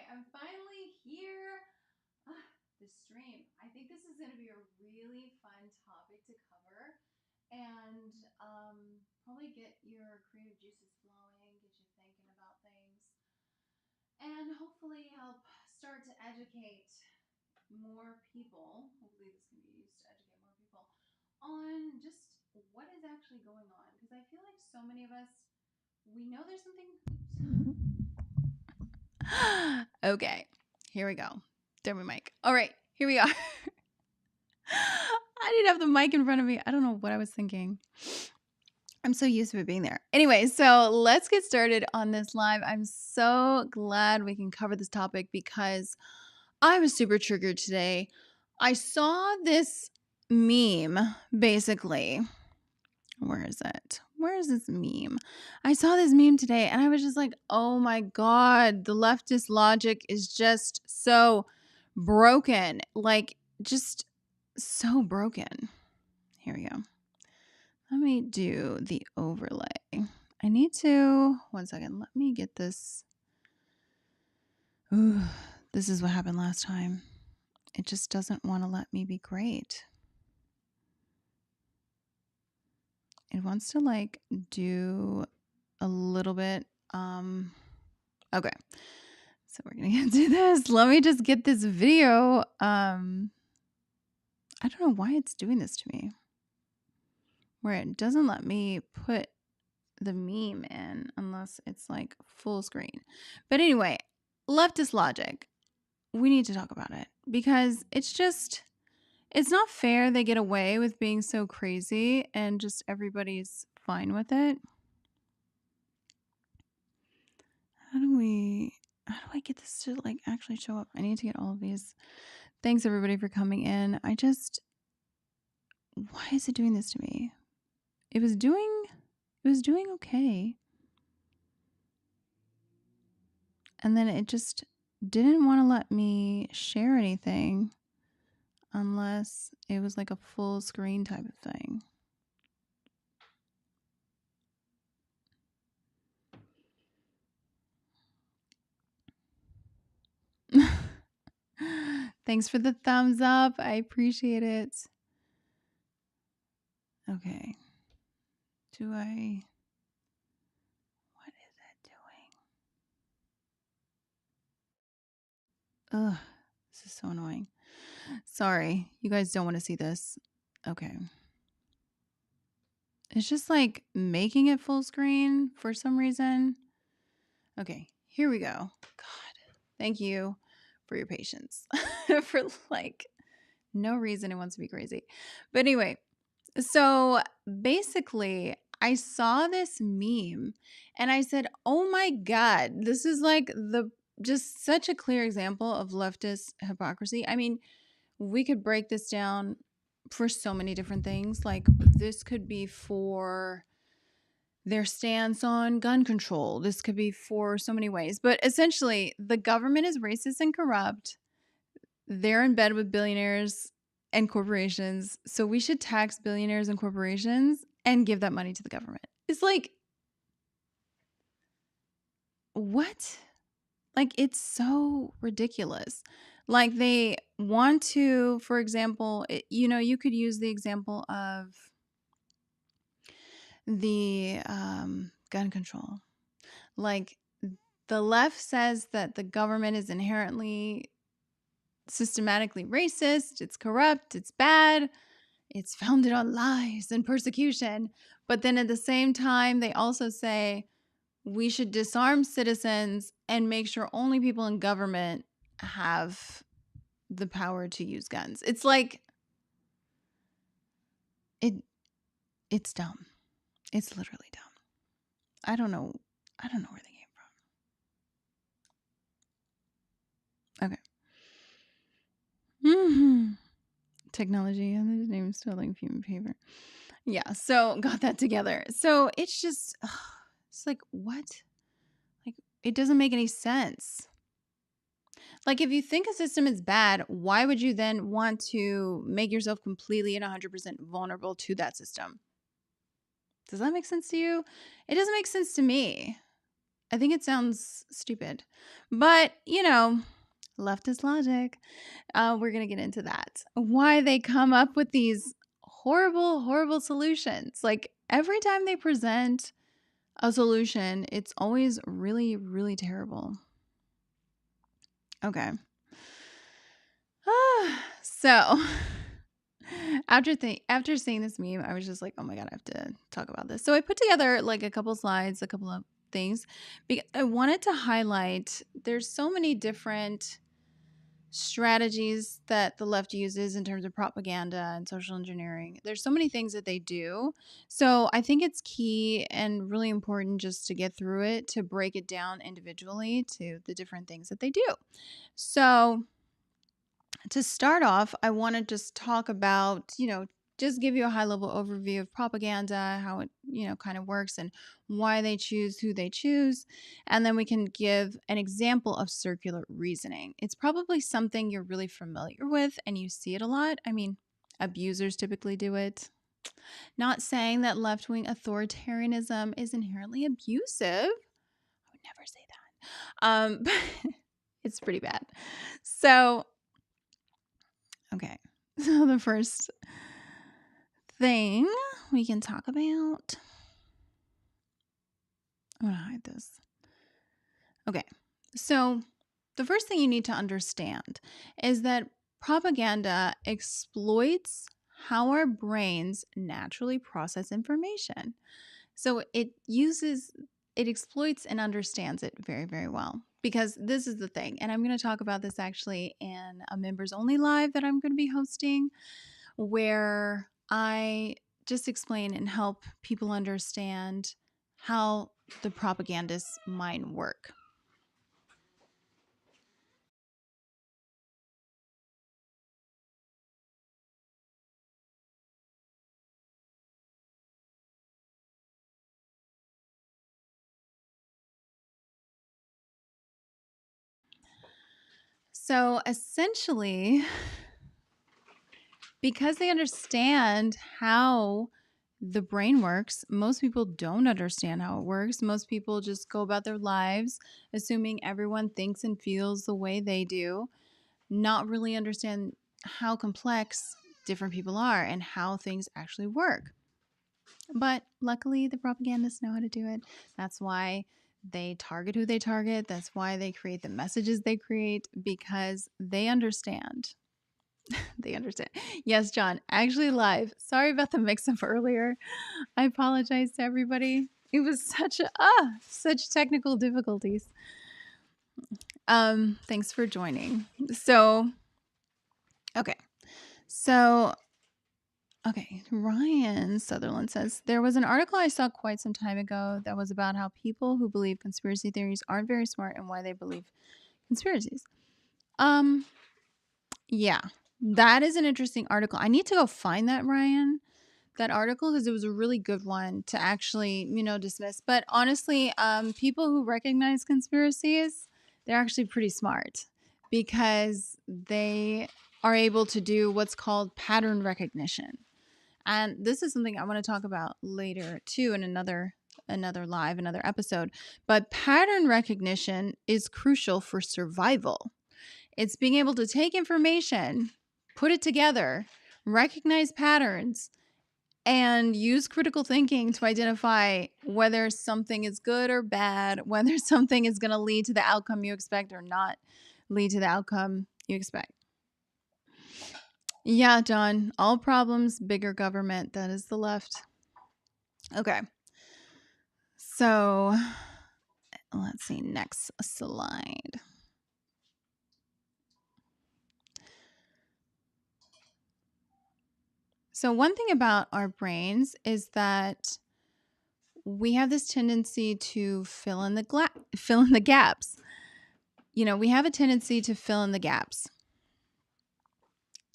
I'm finally here. The stream. I think this is going to be a really fun topic to cover and probably get your creative juices flowing, get you thinking about things, and hopefully help start to educate more people. Hopefully, this can be used to educate more people on just what is actually going on. Because I feel like so many of us, we know there's something. Okay, here we go. There my mic. All right, here we are. I didn't have the mic in front of me. I don't know what I was thinking. I'm so used to it being there. Anyway, so let's get started on this live. I'm so glad we can cover this topic because I was super triggered today. I saw this meme, basically. Where is it? Where is this meme? I saw this meme today and I was just like, oh my God, the leftist logic is just so broken. Like, just so broken. Here we go. Let me do the overlay. I need to, one second, let me get this. Ooh, this is what happened last time. It just doesn't want to let me be great. It wants to like do a little bit. Okay. So we're going to get to this. Let me just get this video. I don't know why it's doing this to me. Where it doesn't let me put the meme in unless it's like full screen. But anyway, leftist logic. We need to talk about it because it's not fair they get away with being so crazy and just everybody's fine with it. How do I get this to like actually show up? I need to get all of these. Thanks everybody for coming in. Why is it doing this to me? It was doing okay. And then it just didn't want to let me share anything unless it was like a full screen type of thing. Thanks for the thumbs up. I appreciate it. Okay. What is it doing? Ugh, this is so annoying. Sorry, you guys don't want to see this. Okay. It's just like making it full screen for some reason. Okay, here we go. God, thank you for your patience. For like no reason it wants to be crazy. But anyway, so basically, I saw this meme and I said, oh my God, this is like just such a clear example of leftist hypocrisy. I mean, we could break this down for so many different things. Like, this could be for their stance on gun control. This could be for so many ways. But essentially, the government is racist and corrupt. They're in bed with billionaires and corporations. So we should tax billionaires and corporations and give that money to the government. It's like, what? Like, it's so ridiculous. Like, they want to, for example, you could use the example of the gun control. Like, the left says that the government is inherently systematically racist, it's corrupt, it's bad, it's founded on lies and persecution. But then at the same time, they also say we should disarm citizens and make sure only people in government have the power to use guns. It's like it's dumb. It's literally dumb. I don't know where they came from. Okay. Technology and the name is spelling human behavior. Yeah, so got that together. So it's just it's like, what? Like, it doesn't make any sense. Like, if you think a system is bad, why would you then want to make yourself completely and 100% vulnerable to that system? Does that make sense to you? It doesn't make sense to me. I think it sounds stupid, but leftist logic. We're going to get into that. Why they come up with these horrible, horrible solutions. Like every time they present a solution, it's always really, really terrible. Okay. So after seeing this meme, I was just like, oh my God, I have to talk about this. So I put together like a couple slides, a couple of things, because I wanted to highlight there's so many different strategies that the left uses in terms of propaganda and social engineering. There's so many things that they do. So I think it's key and really important just to get through it, to break it down individually to the different things that they do. So to start off, I want to just talk about, just give you a high level overview of propaganda, how it, kind of works and why they choose who they choose. And then we can give an example of circular reasoning. It's probably something you're really familiar with and you see it a lot. I mean, abusers typically do it. Not saying that left wing authoritarianism is inherently abusive. I would never say that. But it's pretty bad. So, okay. So the first thing we can talk about. I'm going to hide this. Okay. So the first thing you need to understand is that propaganda exploits how our brains naturally process information. So it exploits and understands it very, very well. Because this is the thing, and I'm going to talk about this actually in a members only live that I'm going to be hosting, where I just explain and help people understand how the propagandist's mind work. So essentially, because they understand how the brain works, most people don't understand how it works. Most people just go about their lives assuming everyone thinks and feels the way they do, not really understand how complex different people are and how things actually work. But luckily, the propagandists know how to do it. That's why they target who they target. That's why they create the messages they create, because they understand. They understand. Yes, John, actually live. Sorry about the mix up earlier. I apologize to everybody. It was such technical difficulties. Thanks for joining. So, okay. So, okay, Ryan Sutherland says there was an article I saw quite some time ago that was about how people who believe conspiracy theories aren't very smart and why they believe conspiracies. Yeah, that is an interesting article. I need to go find that, Ryan, that article, because it was a really good one to actually, dismiss. But honestly, people who recognize conspiracies, they're actually pretty smart because they are able to do what's called pattern recognition. And this is something I want to talk about later too in another episode. But pattern recognition is crucial for survival. It's being able to take information, put it together, recognize patterns, and use critical thinking to identify whether something is good or bad, whether something is going to lead to the outcome you expect or not lead to the outcome you expect. Yeah, John, all problems, bigger government. That is the left. Okay. So let's see, next slide. So one thing about our brains is that we have this tendency to fill in the gaps. We have a tendency to fill in the gaps.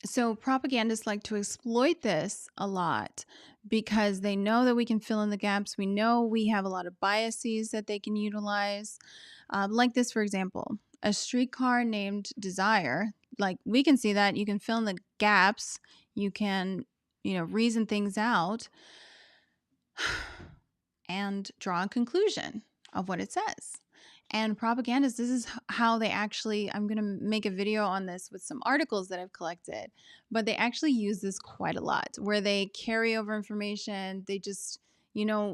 So propagandists like to exploit this a lot because they know that we can fill in the gaps. We know we have a lot of biases that they can utilize. Like this, for example, a streetcar named Desire. Like we can see that you can fill in the gaps. You can, reason things out and draw a conclusion of what it says. And propagandists, this is how they actually, I'm going to make a video on this with some articles that I've collected, but they actually use this quite a lot where they carry over information. They just,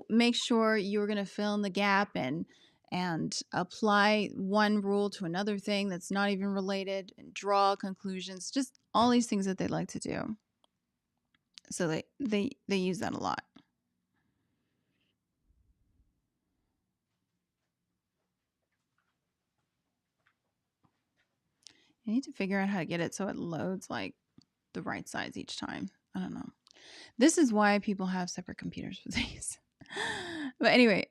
make sure you're going to fill in the gap and apply one rule to another thing that's not even related and draw conclusions, just all these things that they like to do. So they use that a lot. I need to figure out how to get it so it loads like the right size each time. I don't know. This is why people have separate computers for these. But anyway,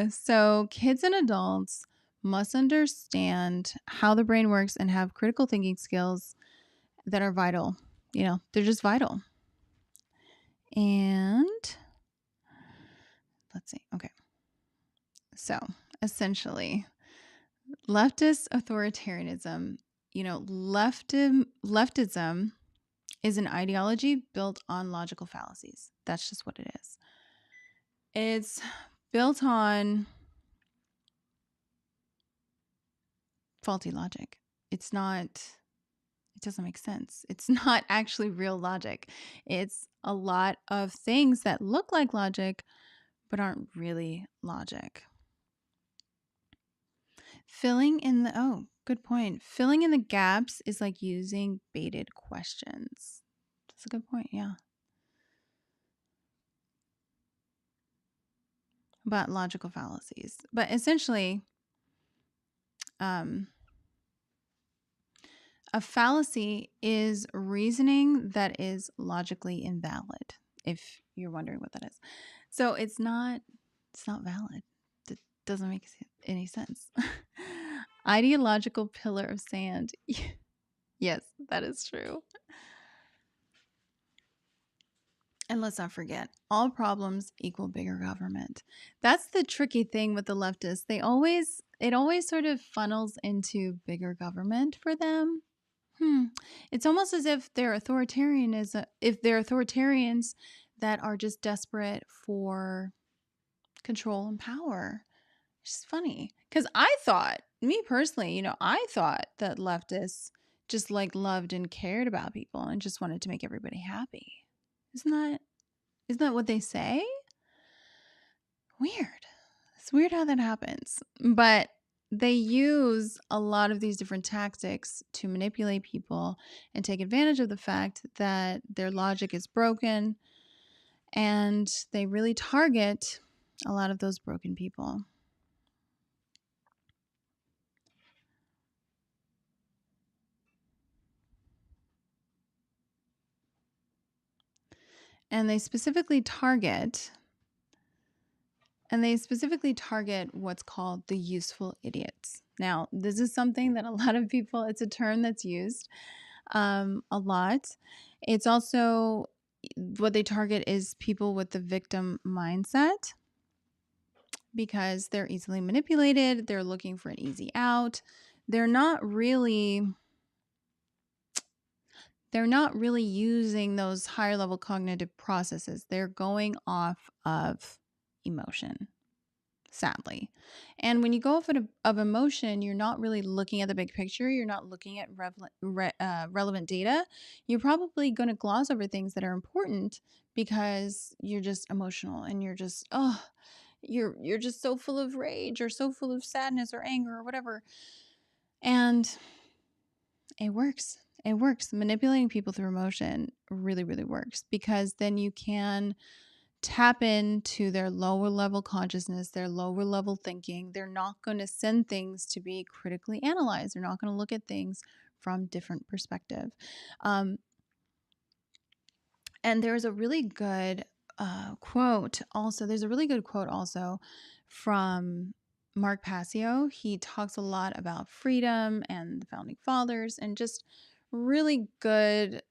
so kids and adults must understand how the brain works and have critical thinking skills that are vital. They're just vital. And let's see. Okay. So essentially, leftist authoritarianism, leftism is an ideology built on logical fallacies. That's just what it is. It's built on faulty logic. It doesn't make sense. It's not actually real logic. It's a lot of things that look like logic, but aren't really logic. Good point. Filling in the gaps is like using baited questions. That's a good point. Yeah. About logical fallacies. But essentially, a fallacy is reasoning that is logically invalid, if you're wondering what that is. So it's not valid. It doesn't make any sense. Ideological pillar of sand. Yes, that is true. And let's not forget, all problems equal bigger government. That's the tricky thing with the leftists. It always sort of funnels into bigger government for them. It's almost as if they're authoritarians that are just desperate for control and power. It's just funny. Because me personally, I thought that leftists just like loved and cared about people and just wanted to make everybody happy. Isn't that what they say? Weird. It's weird how that happens. But they use a lot of these different tactics to manipulate people and take advantage of the fact that their logic is broken, and they really target a lot of those broken people. And they specifically target what's called the useful idiots. Now, this is something that a lot of people, it's a term that's used a lot. It's also what they target is people with the victim mindset because they're easily manipulated. They're looking for an easy out. They're not really using those higher level cognitive processes. They're going off of emotion, sadly. And when you go off of emotion, you're not really looking at the big picture. You're not looking at relevant data. You're probably going to gloss over things that are important because you're just emotional and you're just, you're just so full of rage or so full of sadness or anger or whatever. And it works. It works. Manipulating people through emotion really, really works because then you can tap into their lower level consciousness, their lower level thinking. They're not going to send things to be critically analyzed. They're not going to look at things from different perspective. And there's a really good quote also. There's a really good quote also from Mark Passio. He talks a lot about freedom and the founding fathers and just really good,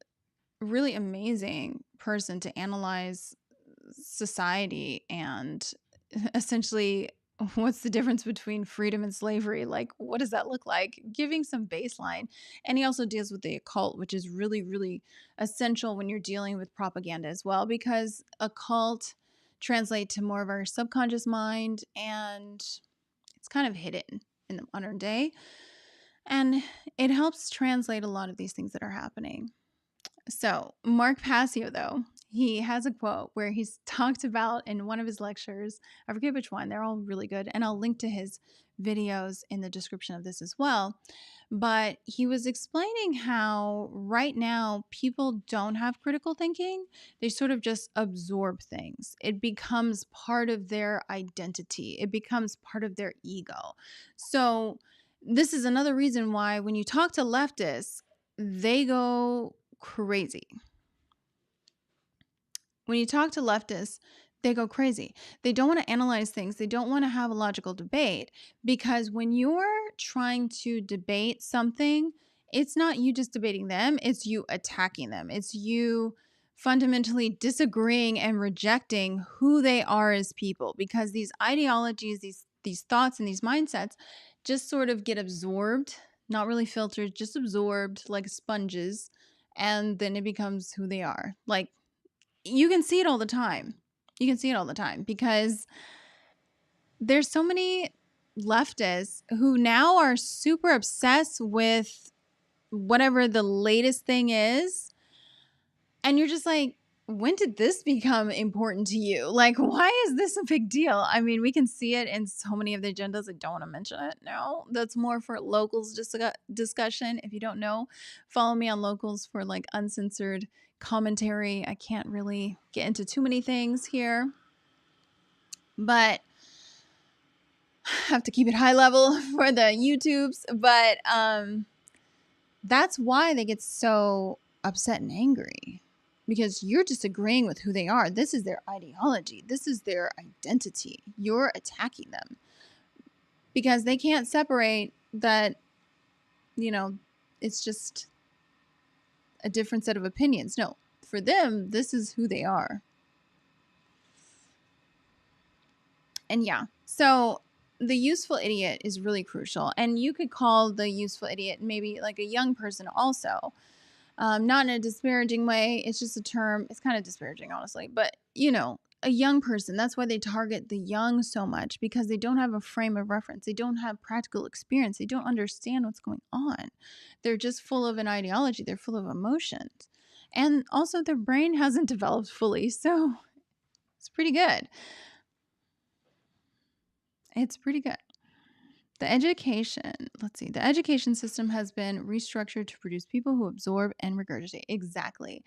really amazing person to analyze society and essentially what's the difference between freedom and slavery? Like, what does that look like? Giving some baseline. And he also deals with the occult, which is really, really essential when you're dealing with propaganda as well, because occult translate to more of our subconscious mind and it's kind of hidden. in the modern day. And it helps translate a lot of these things that are happening. So, Mark Passio, though, he has a quote where he's talked about in one of his lectures. I forget which one. They're all really good. And I'll link to his videos in the description of this as well. But he was explaining how right now people don't have critical thinking. They sort of just absorb things. It becomes part of their identity, it becomes part of their ego. So, this is another reason why when you talk to leftists, they go crazy. When you talk to leftists, they go crazy. They don't want to analyze things. They don't want to have a logical debate, because when you're trying to debate something, it's not you just debating them, it's you attacking them. It's you fundamentally disagreeing and rejecting who they are as people, because these ideologies, these thoughts and these mindsets just sort of get absorbed, not really filtered, just absorbed like sponges, and then it becomes who they are. Like, you can see it all the time. You can see it all the time because there's so many leftists who now are super obsessed with whatever the latest thing is. And you're just like, when did this become important to you? Like, why is this a big deal? I mean, we can see it in so many of the agendas. I don't want to mention it. No, that's more for locals discussion. If you don't know, follow me on locals for like uncensored commentary. I can't really get into too many things here, but I have to keep it high level for the YouTubes. But that's why they get so upset and angry, because you're disagreeing with who they are. This is their ideology. This is their identity. You're attacking them because they can't separate that, it's just a different set of opinions. No, for them, this is who they are. And yeah, so the useful idiot is really crucial. And you could call the useful idiot maybe like a young person also. Not in a disparaging way. It's just a term. It's kind of disparaging, honestly. But, a young person, that's why they target the young so much, because they don't have a frame of reference. They don't have practical experience. They don't understand what's going on. They're just full of an ideology. They're full of emotions. And also their brain hasn't developed fully. So it's pretty good. It's pretty good. The education system has been restructured to produce people who absorb and regurgitate. Exactly.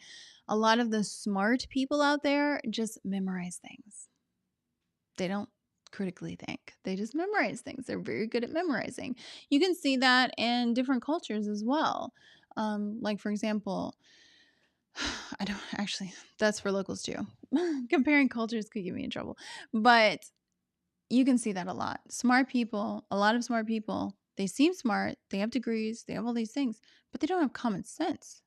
A lot of the smart people out there just memorize things. They don't critically think. They just memorize things. They're very good at memorizing. You can see that in different cultures as well. Like, for example, I don't actually, that's for locals too. Comparing cultures could get me in trouble. But you can see that a lot. A lot of smart people, they seem smart, they have degrees, they have all these things, but they don't have common sense.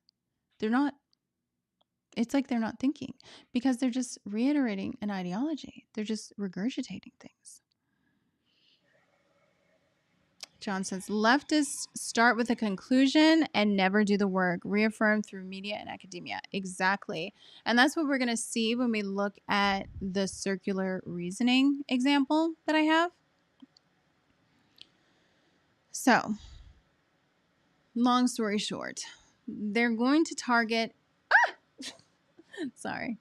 It's like they're not thinking, because they're just reiterating an ideology. They're just regurgitating things. John says, leftists start with a conclusion and never do the work, reaffirmed through media and academia. Exactly. And that's what we're going to see when we look at the circular reasoning example that I have. So, long story short, they're going to target... Sorry.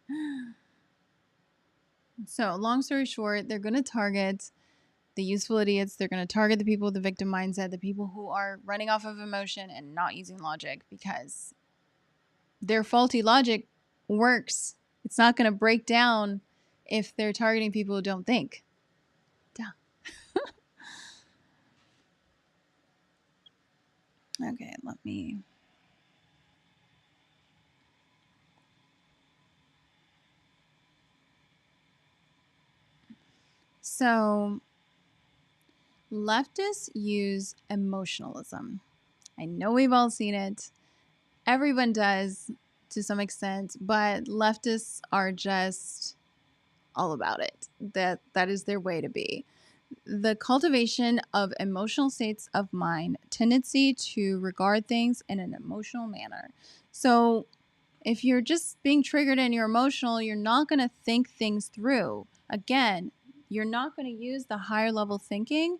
So, long story short, they're going to target the useful idiots. They're going to target the people with the victim mindset, the people who are running off of emotion and not using logic, because their faulty logic works. It's not going to break down if they're targeting people who don't think. Duh. Okay, let me... So, leftists use emotionalism. I know we've all seen it. Everyone does to some extent, but leftists are just all about it. That is their way to be. The cultivation of emotional states of mind, tendency to regard things in an emotional manner. So if you're just being triggered and you're emotional, you're not going to think things through. Again, you're not going to use the higher level thinking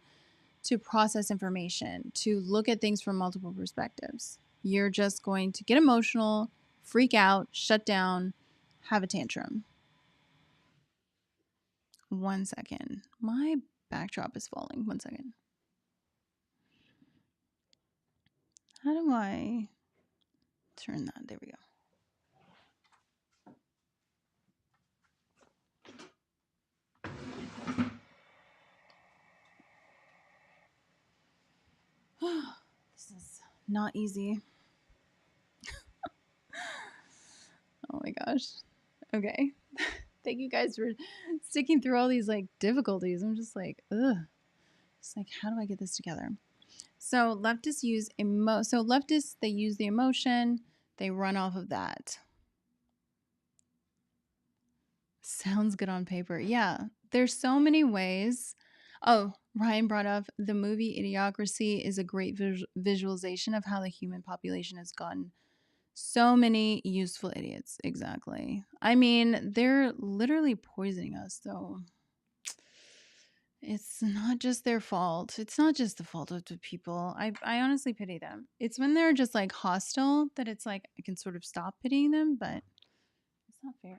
to process information, to look at things from multiple perspectives. You're just going to get emotional, freak out, shut down, have a tantrum. One second. My backdrop is falling. One second. How do I turn that? There we go. This is not easy. Oh my gosh. Okay. Thank you guys for sticking through all these like difficulties. I'm just like, ugh. It's like, how do I get this together? So leftists use leftists, they use the emotion, they run off of that. Sounds good on paper. Yeah. There's so many ways. Oh, Ryan brought up the movie Idiocracy is a great visualization of how the human population has gotten so many useful idiots. Exactly. I mean, they're literally poisoning us, so it's not just their fault. It's not just the fault of the people. I honestly pity them. It's when they're just like hostile that it's like I can sort of stop pitying them, but it's not fair.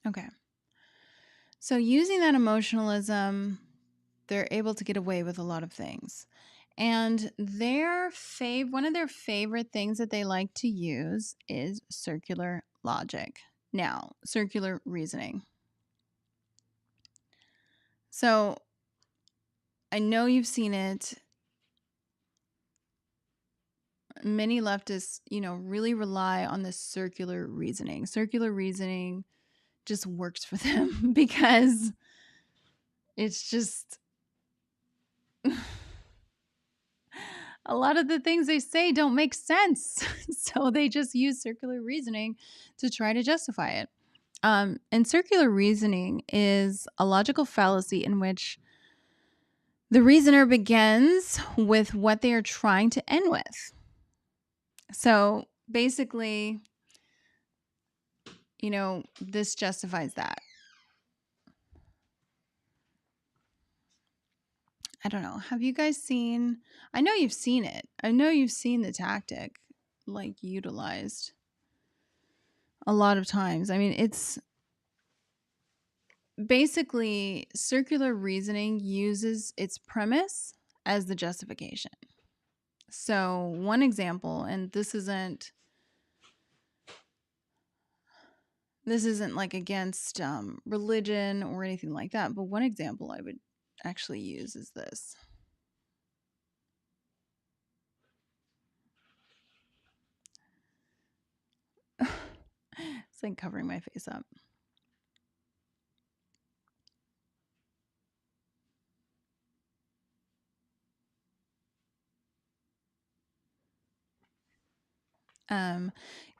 Okay. So using that emotionalism, they're able to get away with a lot of things. And one of their favorite things that they like to use is circular logic. Now, circular reasoning. So I know you've seen it. Many leftists, really rely on this circular reasoning. Circular reasoning just works for them because it's just a lot of the things they say don't make sense. So they just use circular reasoning to try to justify it. And circular reasoning is a logical fallacy in which the reasoner begins with what they are trying to end with. So basically, this justifies that. I don't know. Have you guys seen? I know you've seen it. I know you've seen the tactic like utilized a lot of times. I mean, it's basically circular reasoning uses its premise as the justification. So, one example, and this isn't like against religion or anything like that, but one example I would actually use is this. It's like covering my face up.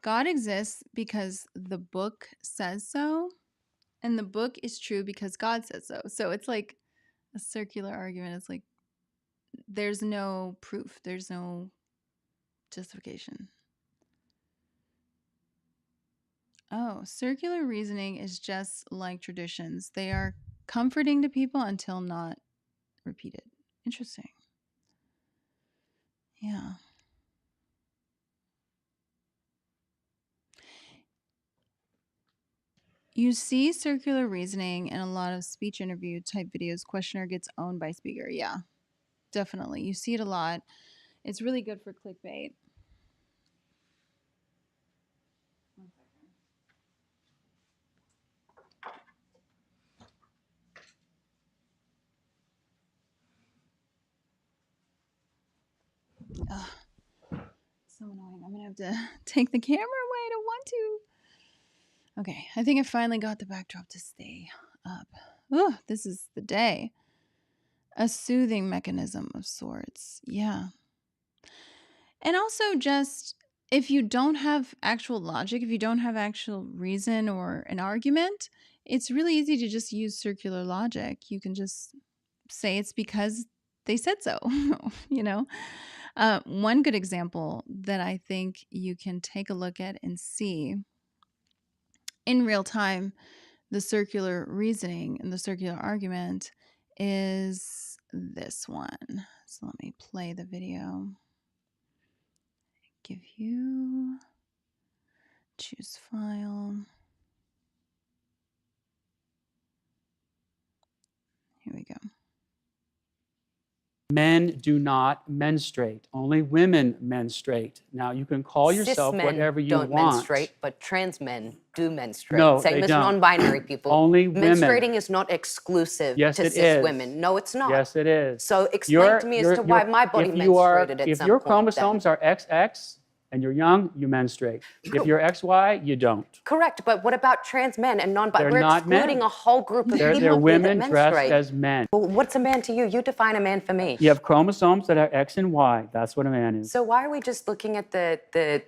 God exists because the book says so, and the book is true because God says so. So it's like a circular argument. It's like there's no proof, there's no justification. Oh, circular reasoning is just like traditions. They are comforting to people until not repeated. Interesting. Yeah. You see circular reasoning in a lot of speech interview type videos. Questioner gets owned by speaker. Yeah, definitely. You see it a lot. It's really good for clickbait. Ugh, so annoying. I'm going to have to take the camera away. I don't want to. Okay, I think I finally got the backdrop to stay up. Oh, this is the day. A soothing mechanism of sorts. Yeah. And also just if you don't have actual logic, if you don't have actual reason or an argument, it's really easy to just use circular logic. You can just say it's because they said so, you know? One good example that I think you can take a look at and see in real time the circular reasoning and the circular argument is this one. So let me play the video. Give you choose file. Here we go. Men do not menstruate. Only women menstruate. Now, you can call yourself whatever you want. Cis men don't menstruate, but trans men do menstruate. No, Same they as don't. non-binary people. Only women. Menstruating is not exclusive Yes, to it cis is. women. No, it's not. Yes, it is. So explain to me as to why my body menstruated at if some your point chromosomes are XX and you're young, you menstruate. If you're XY, you don't. Correct, but what about trans men and non-binary? They're We're not men. excluding a whole group of They're people here women that dressed menstruate. as men. Well, what's a man to you? You define a man for me. You have chromosomes that are X and Y. That's what a man is. So why are we just looking at the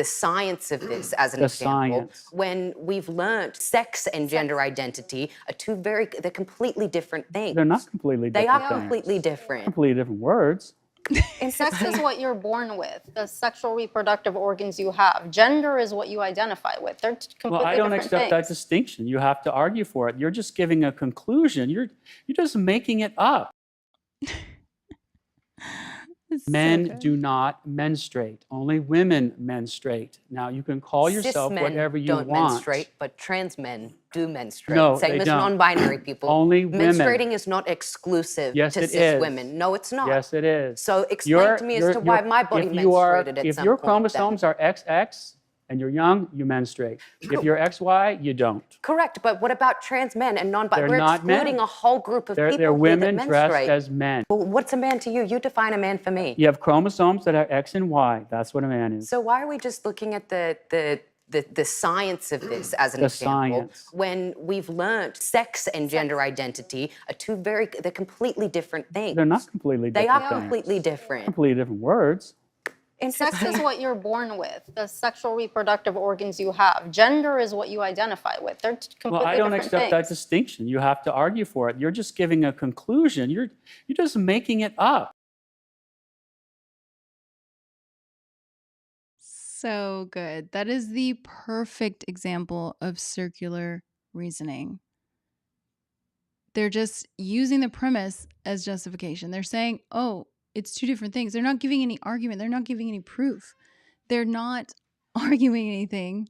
science of this as an example when we've learned sex and gender identity are they're completely different things? They're not completely different. They are completely different. Completely different words. And sex is what you're born with, the sexual reproductive organs you have. Gender is what you identify with. They're completely Well, I don't different accept that things. distinction. You have to argue for it. You're just giving a conclusion. You're just making it up. Men do not menstruate. Only women menstruate. Now, you can call yourself whatever you want. Cis men don't menstruate, but trans men do menstruate. No, Same they as don't. non-binary people. Only women. Menstruating is not exclusive to cis women. No, it's not. Yes, it is. So explain to me as to why my body menstruated at some point. If your chromosomes are XX and you're young, you menstruate. If you're XY, you don't. Correct, but what about trans men and non-binary? They're We're not men. excluding a whole group of people They're here women that dressed menstruate. as men. Well, what's a man to you? You define a man for me. You have chromosomes that are X and Y. That's what a man is. So why are we just looking at the science of this as an example when we've learned sex and gender identity are they're completely different things? They're not completely different. They are completely different. Completely different words. And sex is what you're born with, the sexual reproductive organs you have. Gender is what you identify with. They're completely Well, I don't different accept that things. distinction. You have to argue for it. You're just giving a conclusion. You're just making it up. So good. That is the perfect example of circular reasoning. They're just using the premise as justification. They're saying, oh, it's two different things. They're not giving any argument. They're not giving any proof. They're not arguing anything.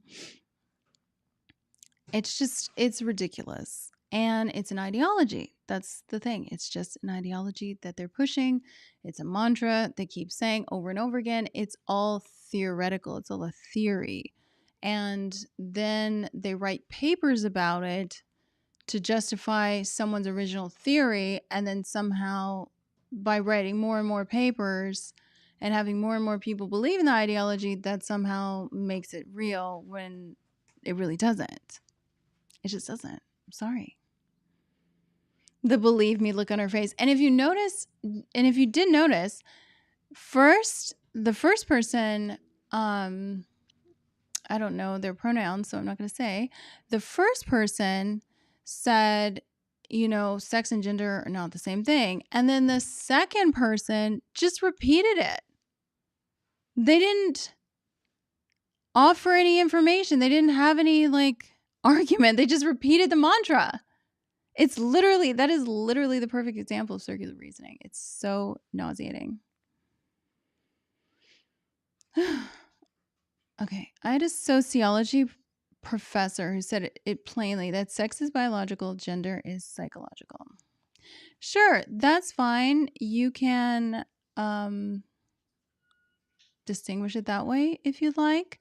It's ridiculous. And it's an ideology. That's the thing. It's just an ideology that they're pushing. It's a mantra they keep saying over and over again. It's all theoretical. It's all a theory. And then they write papers about it to justify someone's original theory. And then somehow by writing more and more papers and having more and more people believe in the ideology, that somehow makes it real when it really doesn't. It just doesn't. I'm sorry. The believe me look on her face. And if you notice, and if you did notice, the first person, I don't know their pronouns, so I'm not going to say. The first person said, sex and gender are not the same thing. And then the second person just repeated it. They didn't offer any information. They didn't have any argument. They just repeated the mantra. That is literally the perfect example of circular reasoning. It's so nauseating. Okay, I had a sociology professor who said it plainly that sex is biological, gender is psychological. Sure, that's fine. You can distinguish it that way if you'd like,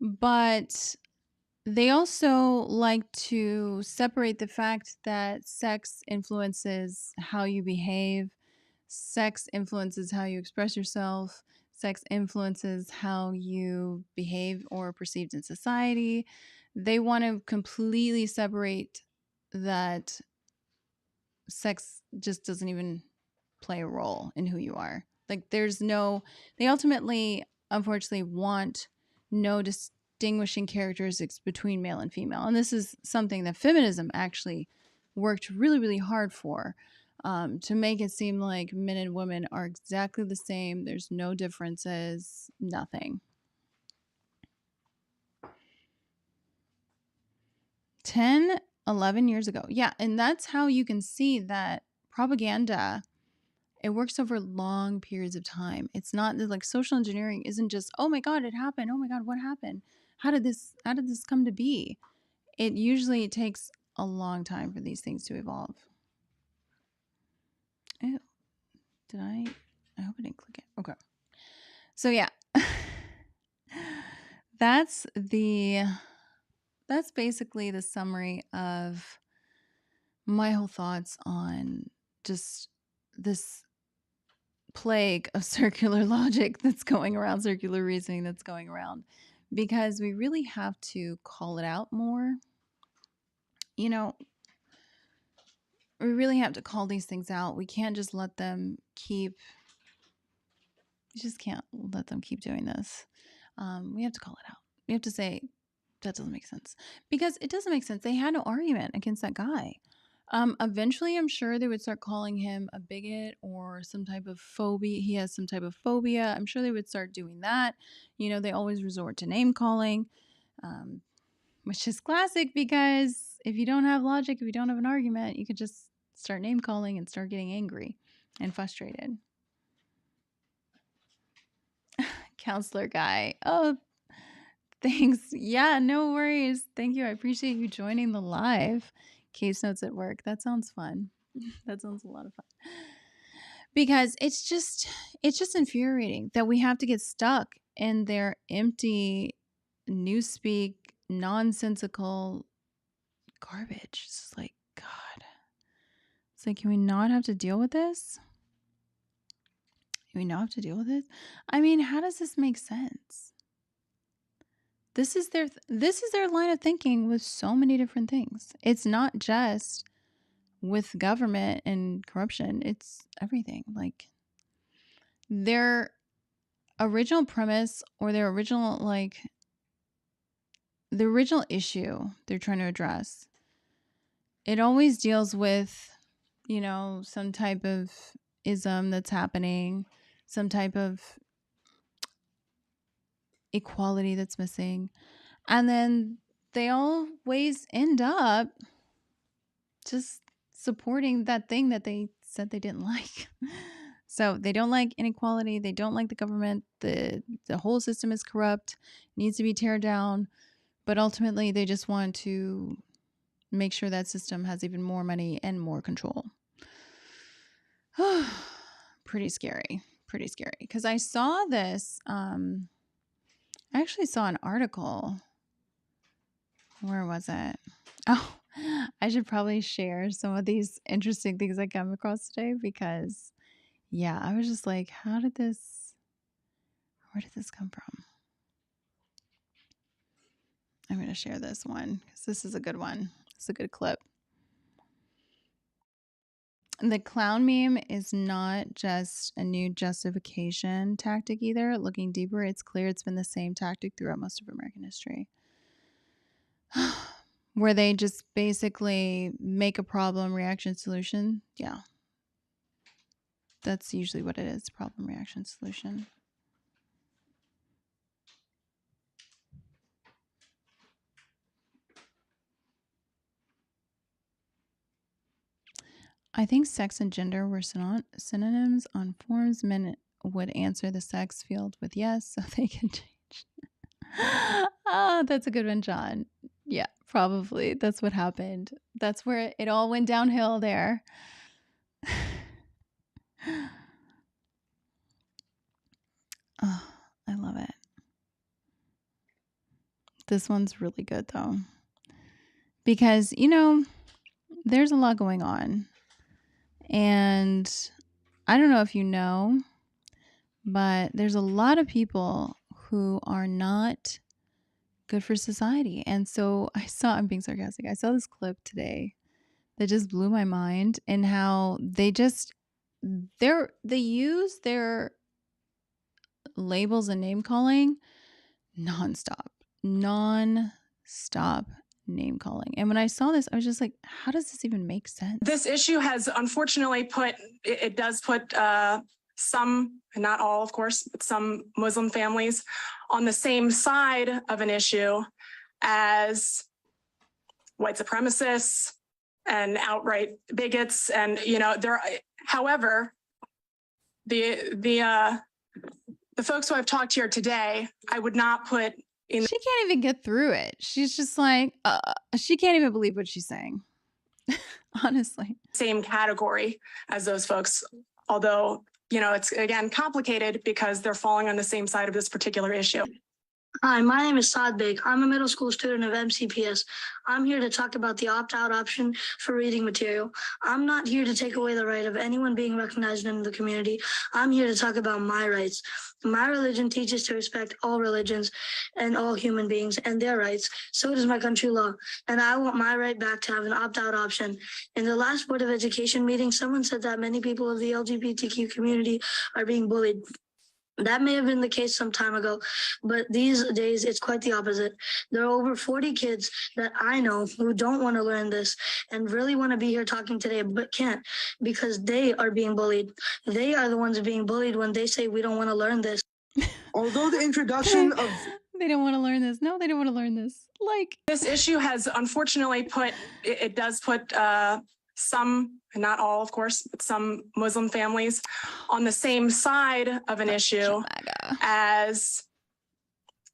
but they also like to separate the fact that sex influences how you behave, sex influences how you express yourself, sex influences how you behave or are perceived in society. They want to completely separate that sex just doesn't even play a role in who you are. They ultimately, unfortunately, want no distinguishing characteristics between male and female. And this is something that feminism actually worked really, really hard for. to make it seem like men and women are exactly the same. There's no differences, nothing. 10, 11 years ago. Yeah, and that's how you can see that propaganda, it works over long periods of time. It's not like social engineering isn't just, oh my God, it happened. Oh my God, what happened? How did this come to be? It usually takes a long time for these things to evolve. Ew. I hope I didn't click it. Okay. So yeah. That's basically the summary of my whole thoughts on just this plague of circular logic that's going around, circular reasoning that's going around, because we really have to call it out more. You know, we really have to call these things out. We can't just let them keep, you just can't let them keep doing this. We have to call it out. We have to say, that doesn't make sense, because it doesn't make sense. They had no argument against that guy. Eventually, I'm sure they would start calling him a bigot or some type of phobia. He has some type of phobia. I'm sure they would start doing that. You know, they always resort to name calling, which is classic, because if you don't have logic, if you don't have an argument, you could just start name calling and start getting angry and frustrated. Counselor guy. Oh, thanks. Yeah, no worries. Thank you. I appreciate you joining the live. Case notes at work. That sounds fun. That sounds a lot of fun. Because it's just infuriating that we have to get stuck in their empty newspeak, nonsensical garbage. It's just like, God. It's like, can we not have to deal with this? Can we not have to deal with this? I mean, how does this make sense? This is their line of thinking with so many different things. It's not just with government and corruption. It's everything. Like, their original premise, or their original, like, the original issue they're trying to address, it always deals with, you know, some type of ism that's happening, some type of equality that's missing. And then they always end up just supporting that thing that they said they didn't like. So they don't like inequality. They don't like the government. The whole system is corrupt, needs to be teared down. But ultimately, they just want to make sure that system has even more money and more control. Pretty scary. Pretty scary. Because I saw this. I actually saw an article. Where was it? Oh, I should probably share some of these interesting things I come across today, because, yeah, I was just like, where did this come from? I'm going to share this one because this is a good one. It's a good clip. The clown meme is not just a new justification tactic either. Looking deeper, it's clear it's been the same tactic throughout most of American history. Where they just basically make a problem, reaction, solution. Yeah. That's usually what it is, problem, reaction, solution. I think sex and gender were synonyms on forms. Men would answer the sex field with yes, so they can change. Oh, that's a good one, John. Yeah, probably. That's what happened. That's where it all went downhill there. Oh, I love it. This one's really good, though. Because, you know, there's a lot going on. And I don't know if you know, but there's a lot of people who are not good for society. And so I'm being sarcastic. I saw this clip today that just blew my mind, and how they use their labels and name calling nonstop, name calling. And when I saw this, I was just like, how does this even make sense? This issue has unfortunately it does put some, and not all, of course, but some Muslim families on the same side of an issue as white supremacists and outright bigots. And, however, the folks who I've talked to here today, I would not put in. She can't even get through it. She's just like, she can't even believe what she's saying. Honestly. Same category as those folks, although, it's again complicated because they're falling on the same side of this particular issue. Hi, my name is Saad Beg. I'm a middle school student of MCPS. I'm here to talk about the opt-out option for reading material. I'm not here to take away the right of anyone being recognized in the community. I'm here to talk about my rights. My religion teaches to respect all religions and all human beings and their rights. So does my country law. And I want my right back to have an opt-out option. In the last Board of Education meeting, someone said that many people of the LGBTQ community are being bullied. That may have been the case some time ago, but these days it's quite the opposite. There are over 40 kids that I know who don't want to learn this and really want to be here talking today, but can't because they are being bullied. They are the ones being bullied when they say we don't want to learn this. Although the introduction of... They don't want to learn this. No, they don't want to learn this. Like, this issue has unfortunately it does put some, and not all, of course, but some Muslim families on the same side of an issue as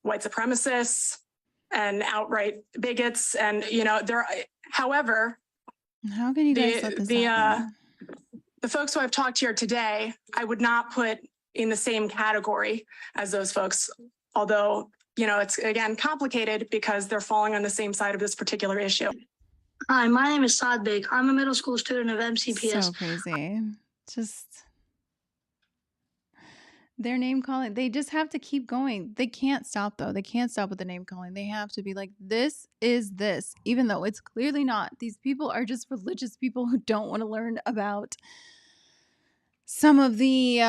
white supremacists and outright bigots. And, however, how can you guys let this happen? The folks who I've talked to here today, I would not put in the same category as those folks, although, it's again complicated because they're falling on the same side of this particular issue. Hi, my name is Saad Beg. I'm a middle school student of MCPS. So crazy. Just their name calling. They just have to keep going. They can't stop though. They can't stop with the name calling. They have to be like, this is this, even though it's clearly not. These people are just religious people who don't want to learn about some of the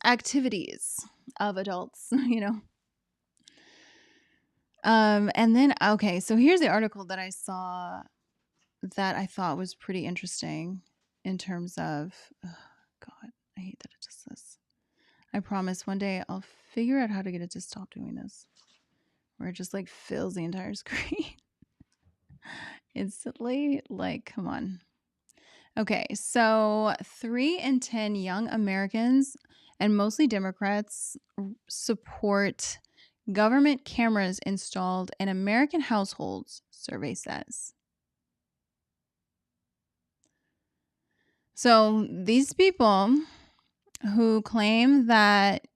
activities of adults, And then, okay, so here's the article that I saw that I thought was pretty interesting in terms of, oh God, I hate that it does this. I promise one day I'll figure out how to get it to stop doing this, where it just like fills the entire screen instantly. Like, come on. Okay, so 3 in 10 young Americans and mostly Democrats support government cameras installed in American households, survey says. So these people who claim that,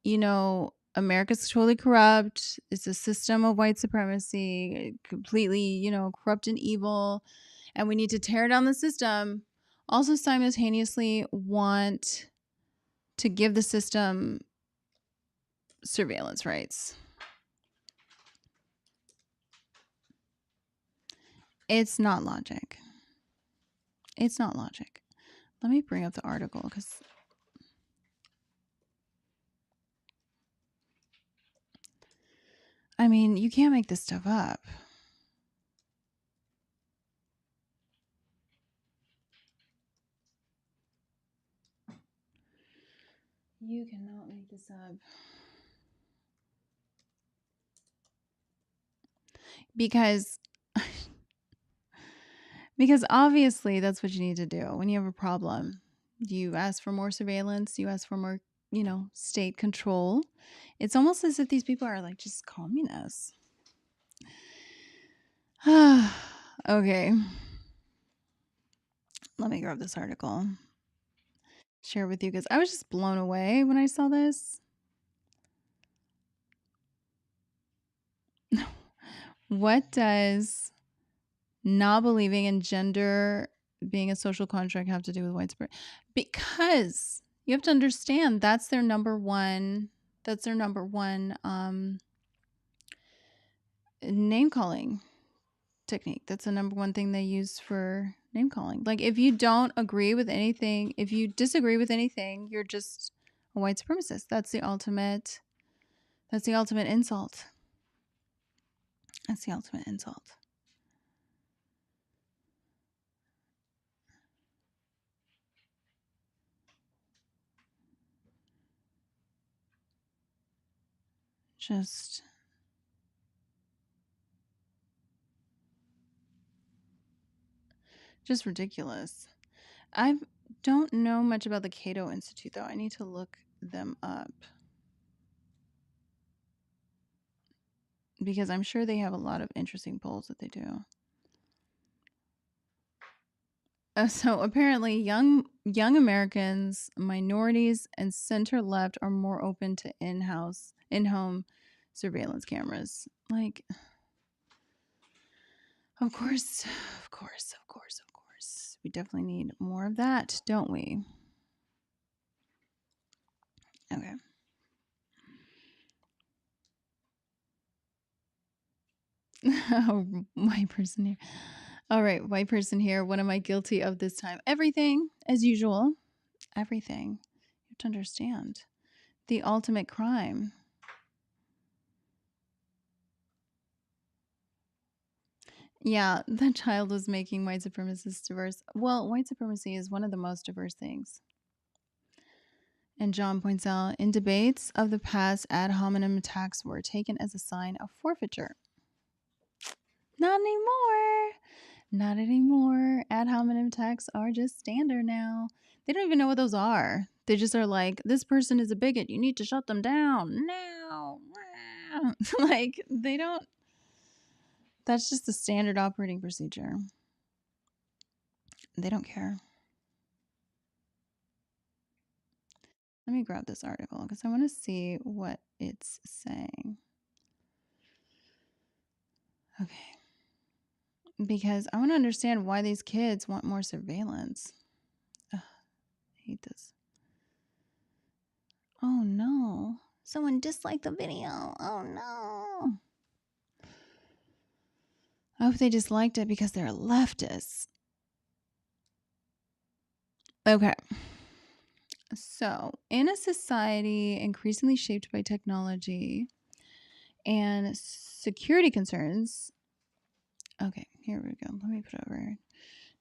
America's totally corrupt, it's a system of white supremacy, completely, corrupt and evil, and we need to tear down the system, also simultaneously want to give the system surveillance rights. It's not logic. It's not logic. Let me bring up the article because you can't make this stuff up. You cannot make this up. Because obviously that's what you need to do when you have a problem. You ask for more surveillance, you ask for more, state control. It's almost as if these people are like just communists. Okay. Let me grab this article. Share with you because I was just blown away when I saw this. What does not believing in gender being a social contract have to do with white supremacy? Because you have to understand that's their number one name calling technique. That's the number one thing they use for name calling. Like if you don't agree with anything, if you disagree with anything, you're just a white supremacist. That's the ultimate insult. That's the ultimate insult. Just ridiculous. I don't know much about the Cato Institute, though. I need to look them up because I'm sure they have a lot of interesting polls that they do. So apparently, young Americans, minorities, and center left are more open to in-home surveillance cameras. Like, of course. We definitely need more of that, don't we? Okay. White person here. All right, white person here. What am I guilty of this time? Everything, as usual. Everything. You have to understand. The ultimate crime. Yeah, that child was making white supremacists diverse. Well, white supremacy is one of the most diverse things. And John points out, in debates of the past, ad hominem attacks were taken as a sign of forfeiture. Not anymore. Not anymore. Ad hominem attacks are just standard now. They don't even know what those are. They just are like, this person is a bigot. You need to shut them down now. Like, they don't. That's just the standard operating procedure. They don't care. Let me grab this article because I want to see what it's saying. Okay. Because I want to understand why these kids want more surveillance. Ugh, I hate this. Oh no. Someone disliked the video. Oh no. I hope they disliked it because they're leftists. Okay. So, in a society increasingly shaped by technology and security concerns. Okay, here we go. Let me put it over here.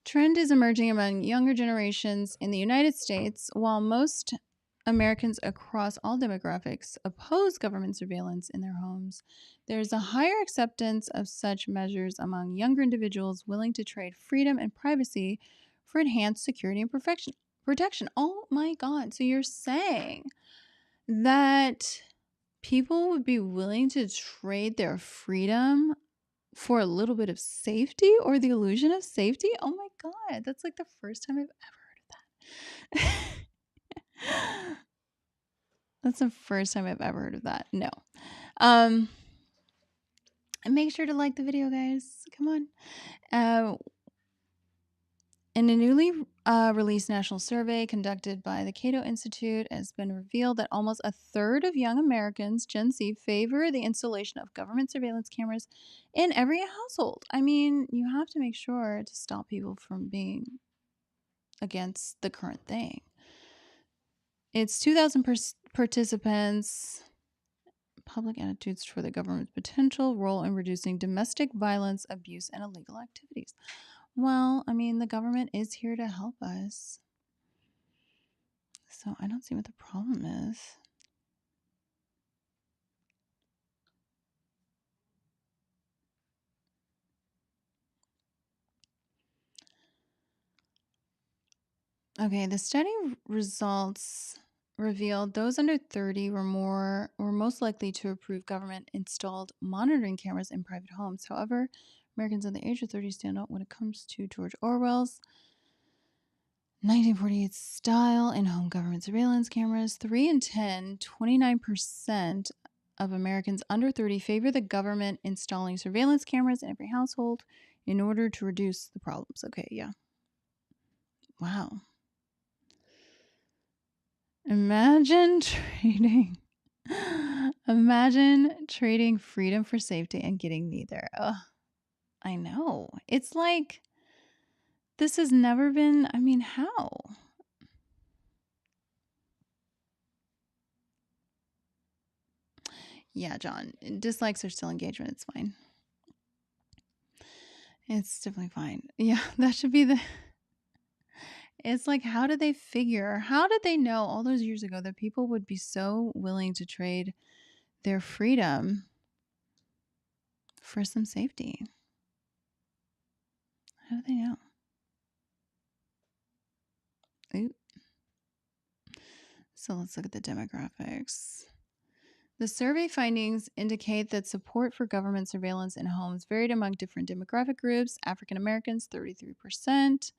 Trend is emerging among younger generations in the United States. While most Americans across all demographics oppose government surveillance in their homes, there's a higher acceptance of such measures among younger individuals willing to trade freedom and privacy for enhanced security and protection. Oh my God. So you're saying that people would be willing to trade their freedom for a little bit of safety or the illusion of safety? Oh my God. That's like the first time I've ever heard of that. That's the first time I've ever heard of that. No. And make sure to like the video, guys. Come on. In a newly released national survey conducted by the Cato Institute, it has been revealed that almost a third of young Americans, Gen Z, favor the installation of government surveillance cameras in every household. I mean, you have to make sure to stop people from being against the current thing. It's 2,000 participants. Public attitudes toward the government's potential role in reducing domestic violence, abuse, and illegal activities. Well, I mean, the government is here to help us. So I don't see what the problem is. Okay, the study results revealed those under 30 were most likely to approve government installed monitoring cameras in private homes. However, Americans under the age of 30 stand out when it comes to George Orwell's 1948 style in-home government surveillance cameras. 3 in 10, 29% of Americans under 30 favor the government installing surveillance cameras in every household in order to reduce the problems. Okay, yeah. Wow. Imagine trading freedom for safety and getting neither. Ugh, I know. It's like this has never been, I mean, how? Yeah, John, dislikes are still engagement. It's fine. It's definitely fine. Yeah, that should be the. It's like, how did they know all those years ago that people would be so willing to trade their freedom for some safety. How do they know? Ooh. So let's look at the demographics. The survey findings indicate that support for government surveillance in homes varied among different demographic groups. African Americans, 33%.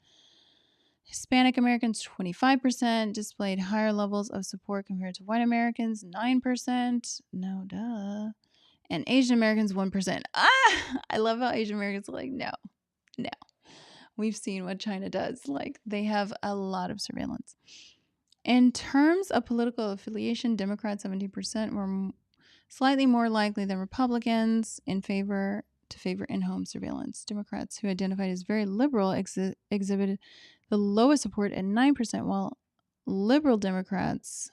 Hispanic Americans, 25%, displayed higher levels of support compared to white Americans, 9%. No, duh. And Asian Americans, 1%. I love how Asian Americans are like, no. We've seen what China does. Like, they have a lot of surveillance. In terms of political affiliation, Democrats, 70%, were slightly more likely than Republicans to favor in-home surveillance. Democrats who identified as very liberal exhibited the lowest support at 9%, while liberal Democrats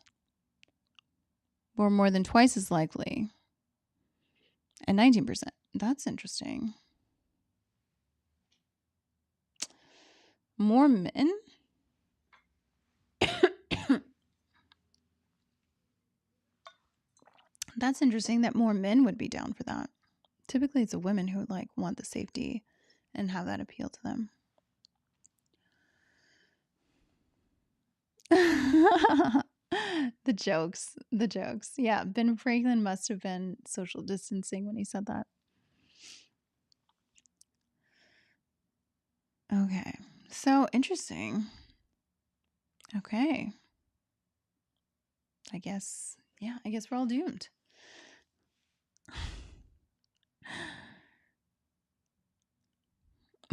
were more than twice as likely at 19%. That's interesting. More men? That's interesting that more men would be down for that. Typically, it's the women who like want the safety and have that appeal to them. The jokes. Yeah, Ben Franklin must have been social distancing when he said that. Okay, so interesting. Okay. I guess we're all doomed.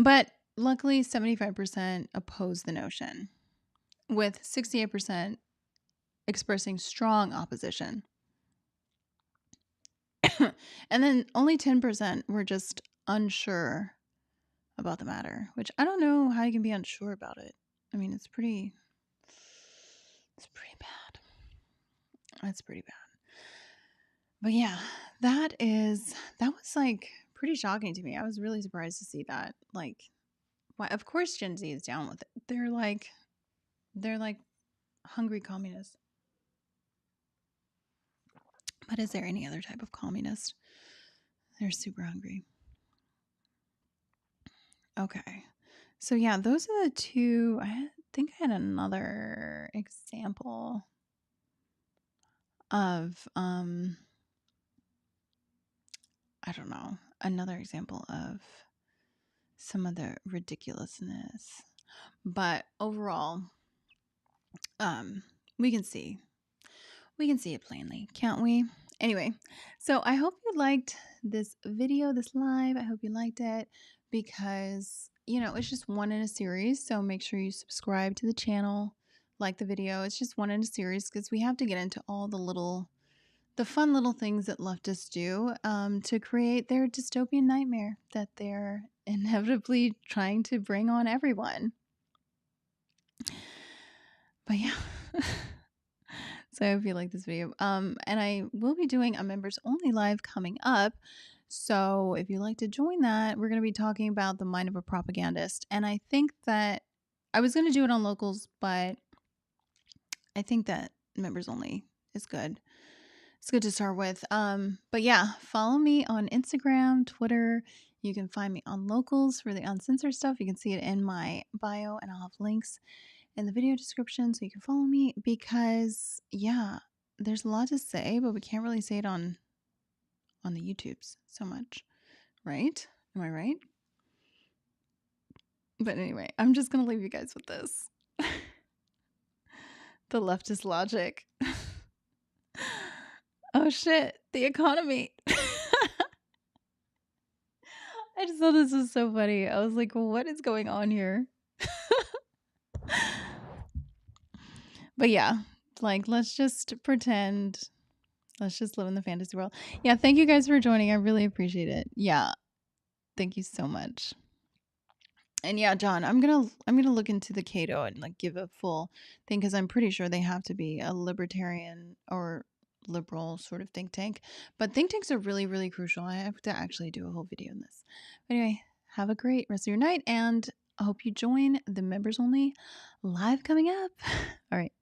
But luckily, 75% oppose the notion, with 68% expressing strong opposition. And then only 10% were just unsure about the matter, which I don't know how you can be unsure about it. I mean, it's pretty bad. That's pretty bad. But yeah, that was like pretty shocking to me. I was really surprised to see that. Like, why? Of course, Gen Z is down with it. They're like hungry communists. But is there any other type of communist? They're super hungry. Okay. So yeah, those are the two. I think I had another example of I don't know, another example of some of the ridiculousness. But overall, we can see it plainly, can't we? Anyway, so I hope you liked this video, this live. I hope you liked it because, it's just one in a series. So make sure you subscribe to the channel, like the video. It's just one in a series because we have to get into all the fun little things that leftists do to create their dystopian nightmare that they're inevitably trying to bring on everyone. But yeah. So I hope you like this video. And I will be doing a members only live coming up. So if you'd like to join that, we're going to be talking about the mind of a propagandist. And I think that I was going to do it on locals, but I think that members only is good. It's good to start with. But yeah, follow me on Instagram, Twitter. You can find me on locals for the uncensored stuff. You can see it in my bio, and I'll have links in the video description so you can follow me because yeah, there's a lot to say, but we can't really say it on the YouTubes so much, right? Am I right? But anyway, I'm just gonna leave you guys with this. The leftist logic. Oh shit, the economy. I just thought this was so funny. I was like, what is going on here? But yeah, like, let's just pretend. Let's just live in the fantasy world. Yeah, thank you guys for joining. I really appreciate it. Yeah, thank you so much. And yeah, John, I'm gonna look into the Cato and like give a full thing because I'm pretty sure they have to be a libertarian or liberal sort of think tank. But think tanks are really, really crucial. I have to actually do a whole video on this. But anyway, have a great rest of your night, and I hope you join the members only live coming up. All right.